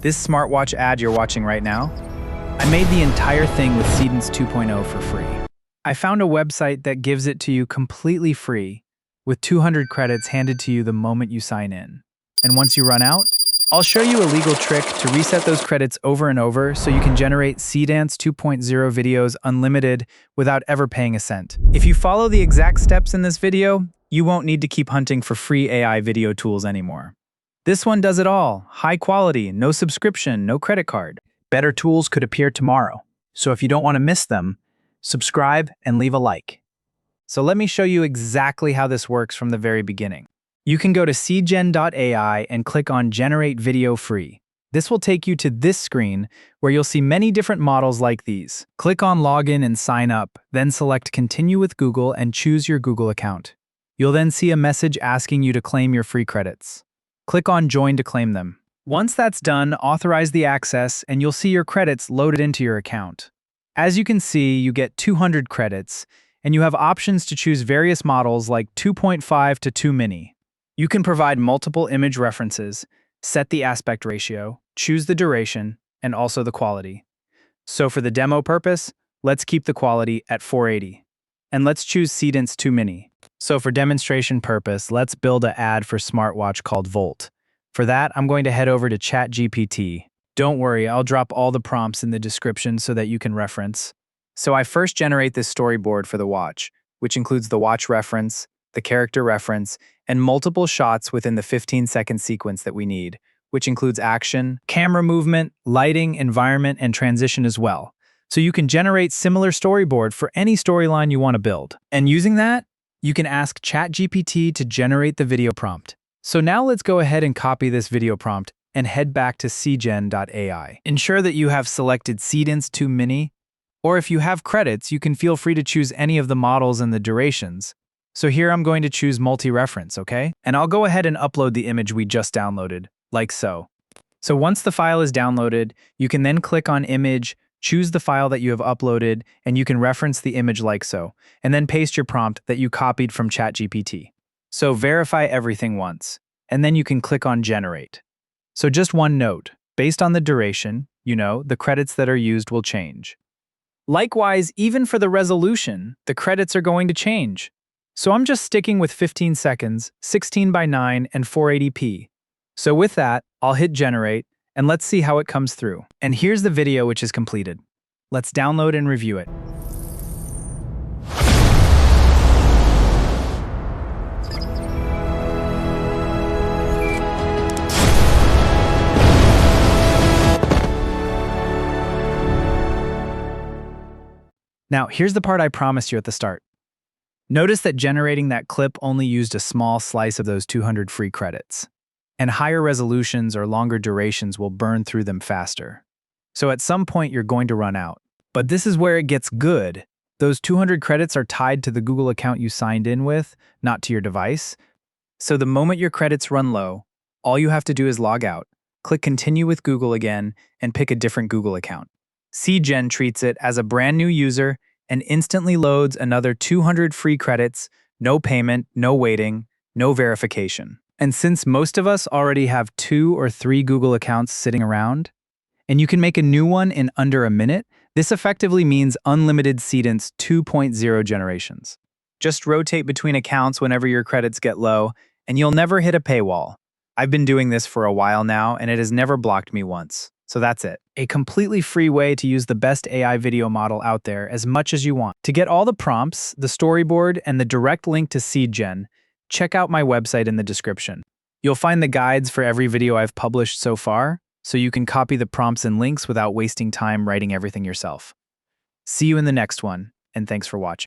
This smartwatch ad you're watching right now, I made the entire thing with Seedance 2.0 for free. I found a website that gives it to you completely free, with 200 credits handed to you the moment you sign in. And once you run out, I'll show you a legal trick to reset those credits over and over so you can generate Seedance 2.0 videos unlimited without ever paying a cent. If you follow the exact steps in this video, you won't need to keep hunting for free AI video tools anymore. This one does it all. High quality, no subscription, no credit card. Better tools could appear tomorrow. So if you don't want to miss them, subscribe and leave a like. So let me show you exactly how this works from the very beginning. You can go to seedgen.ai and click on Generate Video Free. This will take you to this screen where you'll see many different models like these. Click on Login and Sign Up, then select Continue with Google and choose your Google account. You'll then see a message asking you to claim your free credits. Click on Join to claim them. Once that's done, authorize the access and you'll see your credits loaded into your account. As you can see, you get 200 credits, and you have options to choose various models like 2.5 to 2 mini. You can provide multiple image references, set the aspect ratio, choose the duration, and also the quality. So for the demo purpose, let's keep the quality at 480. And let's choose Seedance 2 mini. So for demonstration purpose, let's build an ad for smartwatch called Volt. For that, I'm going to head over to ChatGPT. Don't worry, I'll drop all the prompts in the description so that you can reference. So I first generate this storyboard for the watch, which includes the watch reference, the character reference, and multiple shots within the 15-second sequence that we need, which includes action, camera movement, lighting, environment, and transition as well. So you can generate similar storyboard for any storyline you want to build. And using that, you can ask ChatGPT to generate the video prompt. So now let's go ahead and copy this video prompt and head back to seedgen.ai. Ensure that you have selected Seedance 2 mini, or if you have credits, you can feel free to choose any of the models and the durations. So here I'm going to choose multi-reference, okay? And I'll go ahead and upload the image we just downloaded, like so. So once the file is downloaded, you can then click on Image, choose the file that you have uploaded, and you can reference the image like so, and then paste your prompt that you copied from ChatGPT. So verify everything once, and then you can click on Generate. So just one note, based on the duration, the credits that are used will change. Likewise, even for the resolution, the credits are going to change. So I'm just sticking with 15 seconds, 16:9, and 480p. So with that, I'll hit Generate, and let's see how it comes through. And here's the video which is completed. Let's download and review it. Now, here's the part I promised you at the start. Notice that generating that clip only used a small slice of those 200 free credits, and higher resolutions or longer durations will burn through them faster. So at some point, you're going to run out. But this is where it gets good. Those 200 credits are tied to the Google account you signed in with, not to your device. So the moment your credits run low, all you have to do is log out, click Continue with Google again, and pick a different Google account. Seedgen treats it as a brand new user and instantly loads another 200 free credits, no payment, no waiting, no verification. And since most of us already have 2 or 3 Google accounts sitting around, and you can make a new one in under a minute, this effectively means unlimited Seedance 2.0 generations. Just rotate between accounts whenever your credits get low, and you'll never hit a paywall. I've been doing this for a while now, and it has never blocked me once. So that's it. A completely free way to use the best AI video model out there as much as you want. To get all the prompts, the storyboard, and the direct link to Seedgen, check out my website in the description. You'll find the guides for every video I've published so far, so you can copy the prompts and links without wasting time writing everything yourself. See you in the next one, and thanks for watching.